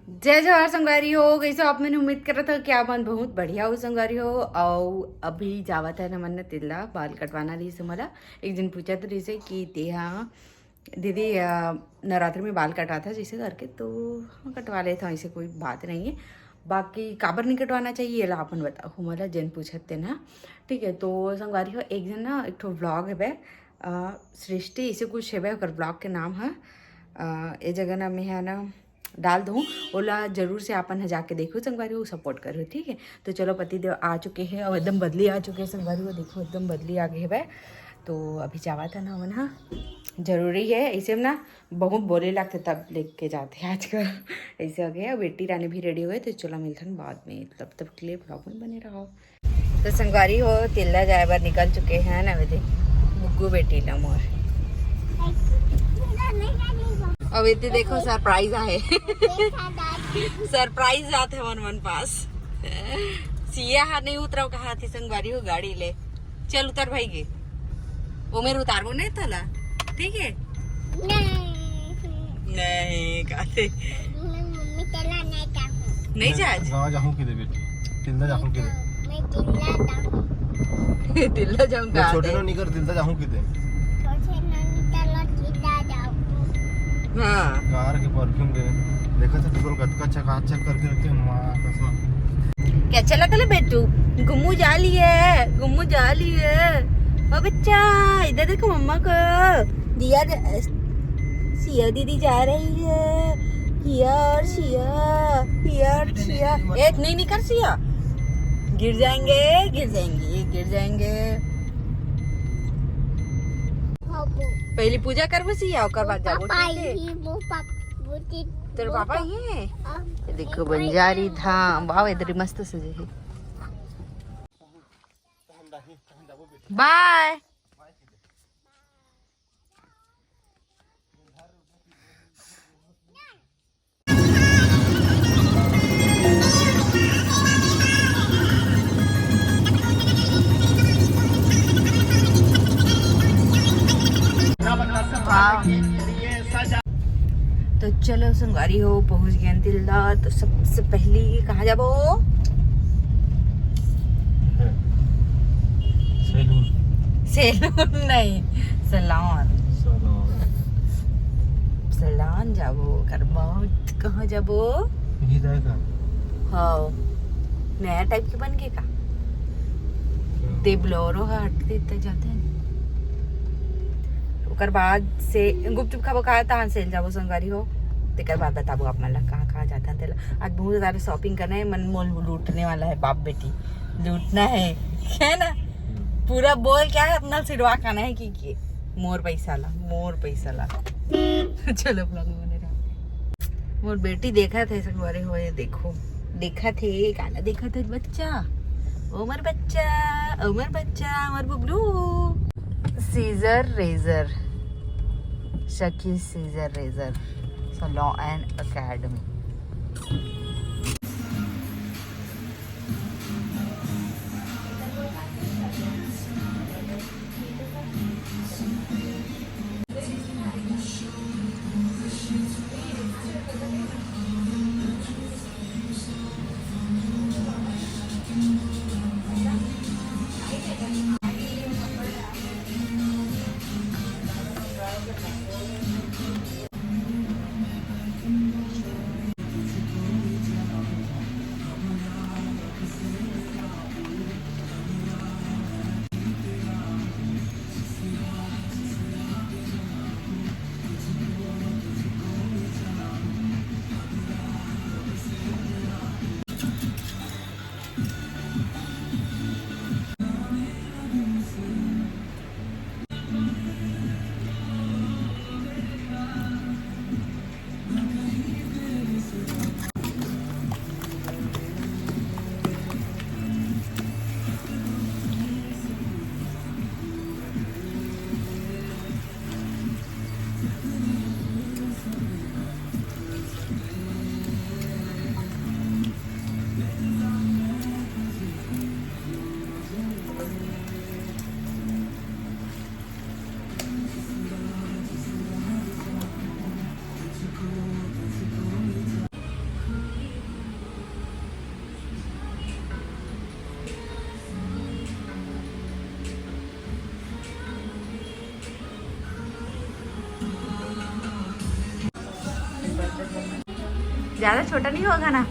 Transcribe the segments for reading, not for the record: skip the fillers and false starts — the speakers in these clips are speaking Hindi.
जय जवाहर संगवारी हो। कैसे आप मैंने उम्मीद कर रहा था कि आप मन बहुत बढ़िया हो संगवारी हो। और अभी जावत है ना मन तिल्ला बाल कटवाना रही से मला एक दिन पूछा तो रही से कि तेहा दीदी नवरात्रि में बाल कटा था जैसे करके तो हाँ, कटवा लेते हैं, ऐसे कोई बात नहीं है। बाकी काबर नहीं कटवाना चाहिए ये ला अपन बताओ मला जन पूछते ना। ठीक है तो संगवारी हो एक दिन ना एक ठो ब्लॉग है बे सृष्टि ऐसे कुछ है बे ब्लॉग के नाम है ये जगह ना मैं है ना डाल दूँ ओला जरूर से आपन है जाके देखो संगवारी हो सपोर्ट करो। ठीक है तो चलो पतिदेव आ चुके हैं और एकदम बदली आ चुके हैं संगवारी हो, देखो एकदम बदली आ गई है भाई। तो अभी जावा था ना मन जरूरी है ऐसे में ना बहुत बोले लगते तब लेके जाते हैं आजकल ऐसे हो गया। बेटी रानी भी रेडी हो गए तो चलो मिलते हैं बाद में, तब तक के लिए ब्लॉग में बने रहो। तो संगवारी हो तिल्ला जाए बार निकल चुके हैं ना वे बुग्गू बेटी ला मोर अब इतने देखो सरप्राइज आहे सरप्राइज आते वन वन पास सिया हा नहीं उतराव कहा थी संगवारी हो गाड़ी ले चल उतर भाई गे वो मेरे उतारो नहीं तला ठीक है नहीं कहते नहीं जा जाऊँ किधर बेटी तिल्ला जाऊँ किधर तिल्ला जाऊँ का छोटे नो निकर तिल्ला जाऊँ किधर हाँ कार के परफ्यूम दे देखा था टिकल कद का चकाचक करके रखते हैं मां कसम क्या चला कल बेटू गुम्मू जा लिए गुम्मू जा लिए ओ बच्चा इधर देखो मम्मा को दिया सिया दीदी जा रही है किया और सिया एक नहीं निकल सिया गिर जाएंगे गिर जाएंगे गिर जाएंगे। पहली पूजा करबो सिया ओकर बाद जाबो तेरे पापा ये देखो बंजारी धाम वाह इधर मस्त सजे है। बाय तो चलो संगवारी हो पहुंच गए तिल्ला। तो सबसे पहले कहाँ जाबो सैलून नहीं सैलून सैलून जाबो करबो कहाँ जाबो ये जाएगा हाँ नया टाइप के बन के का दे ब्लोरो हट देते जाते हैं ओकर बाद से गुपचुप खाबो कहा था सेल जाबो संगवारी हो तेकर बाद बताबो आप मन ला कहाँ कहाँ जाता है। आज बहुत ज़्यादा शॉपिंग करना है, मन मोल लूटने वाला है, बाप बेटी लूटना है ना पूरा बोल क्या है अपना सिरवा खाना है कि मोर पैसा ला चलो ब्लॉग में बने रहो। मोर बेटी देखा थे संगवारी हो ये देखो देखा थे गाना देखा थे बच्चा उमर बुबलू सीजर रेजर शकी scissor razor salon and academy. ज़्यादा छोटा नहीं होगा ना?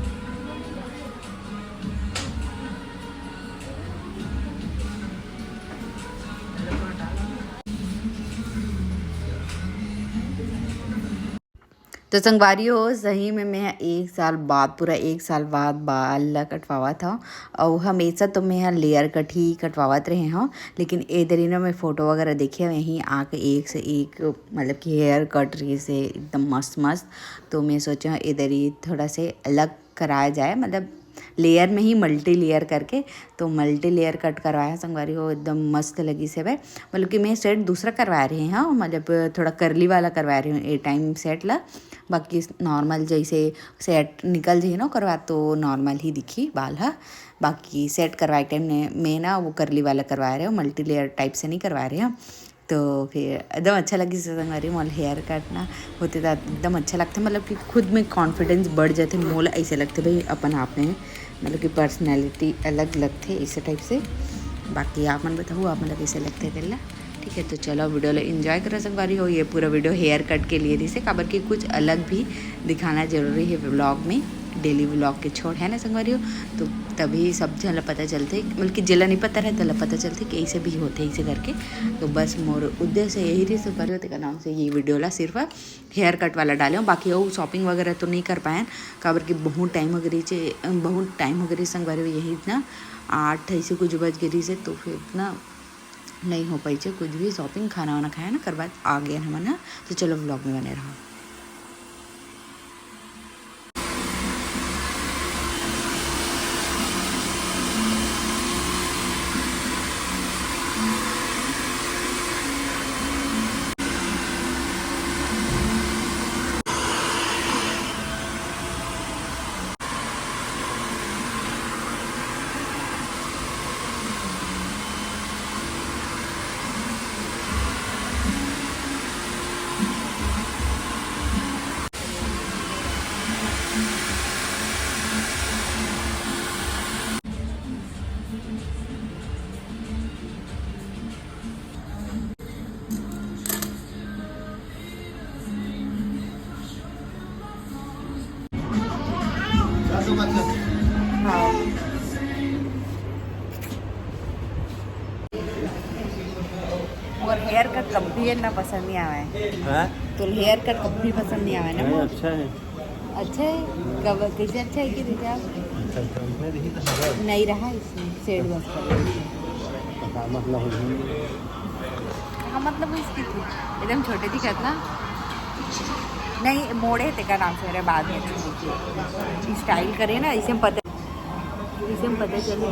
तो संगवारी हो सही में मैं 1 साल बाद, पूरा 1 साल बाद बाल कटवावा था। और हमेशा तो मैं लेयर कट ही कटवावत रहे हूँ, लेकिन इधर ही ना मैं फ़ोटो वगैरह देखे वहीं आके एक से एक मतलब कि हेयर कट रही से एकदम मस्त मस्त। तो मैं सोचा इधर ही थोड़ा से अलग कराया जाए, मतलब लेयर में ही मल्टी लेयर करके। तो मल्टी लेयर कट करवाया संगवारी हो, एकदम मस्त लगी से भाई। मतलब कि मैं सेट दूसरा करवा रही हूँ, मतलब थोड़ा करली वाला करवा रही हूँ ए टाइम सेट ला। बाकी नॉर्मल जैसे सेट निकल जाए ना करवा तो नॉर्मल ही दिखी बाल हा। बाकी सेट करवाए टाइम ने मैं ना वो करली वाला करवा रहे हो, मल्टी लेयर टाइप से नहीं करवा रहे हो। तो फिर एकदम अच्छा लगी संगवारी मोल हेयर कट ना होते तो एकदम अच्छा लगता है, मतलब कि खुद में कॉन्फिडेंस बढ़ जाते मोल, ऐसे लगते भाई अपन आप में मतलब कि पर्सनैलिटी अलग लगते ऐसे टाइप से। बाकी आप मन बताओ आप मतलब कैसे लगते तेला। ठीक है, तो चलो वीडियो लो एंजॉय कर संगवारी हो। ये पूरा वीडियो हेयर कट के लिए जिसे काबर की कुछ अलग भी दिखाना जरूरी है व्लॉग में, डेली व्लॉग के छोड़ है ना संगवारी हो। तो तभी सब जला पता चलते, मतलब कि जिला नहीं पता रहता पता चलते कि ऐसे भी होते ऐसे करके। तो बस मोर उद्देश्य यही रही संगवारी होते का नाम से ये वीडियो ला सिर्फ हेयर कट वाला डाले हूँ। बाकी वो शॉपिंग वगैरह तो नहीं कर पाए काबर की बहुत टाइम हो गई संगवारी हो, यही ना 8 ऐसे कुछ बज गई से। तो फिर ना नहीं हो पाई कुछ भी शॉपिंग, खाना वाना खाया ना करवा आ गया हम ना। तो चलो व्लॉग में बने रहो। हाँ और हेयर कट कभी ना पसंद नहीं आवा है। तो हेयर कट कभी पसंद नहीं आवा है ना। अच्छा है, अच्छा है कब कैसे अच्छा है कि देखा नहीं रहा इसमें सेड बस हाँ मतलब इसकी थी एकदम छोटे थी कहना नहीं मोड़े थे का नाम से मेरे बाद में स्टाइल करे ना इसे पता चले।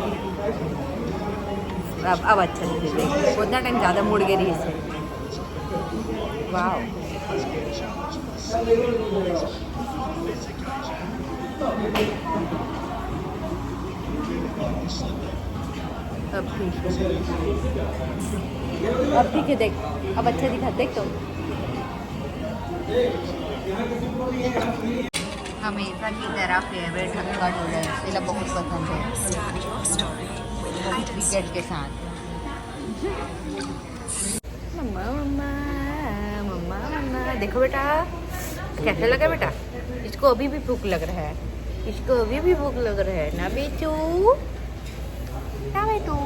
अब अच्छा दिखे उतना टाइम ज़्यादा मुड़ गई रही इसे। वाह अब ठीक है, देख अब अच्छा दिखा देख। तो हमेशा की तरह फेवरेट हक्का नूडल्स इला बहुत पसंद है क्रिकेट के साथ। मम्मा मम्मा मम्मा मम्मा देखो बेटा कैसे लगा बेटा। इसको अभी भी भूख लग रहा है, इसको अभी भी भूख लग रहा है ना बेटू, ना बेटू।